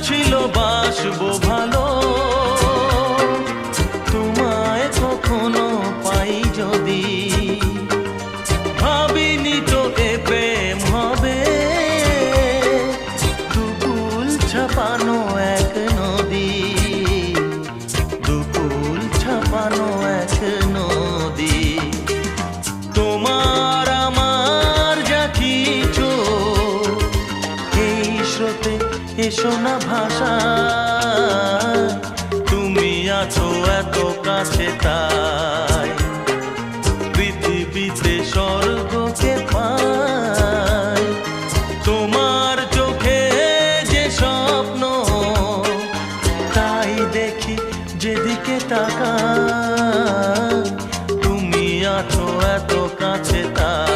ছিল বাসবো ভালো, তোমায় কখনো পাই যদি। ভাবিনি তো এ প্রেম হবে, দুকুল ছাপানো এক নদী, দুকুল ছাপানো এক নদী। তোমার আমার যা কিছু এই স্রোতে এসো না ভাষা, তুমি আছো এত কাছে তাই পৃথিবীতে স্বর্গকে পাই। তোমার চোখে যে স্বপ্ন তাই দেখি যেদিকে তাকাই, তুমি আছো এত কাছে তাই।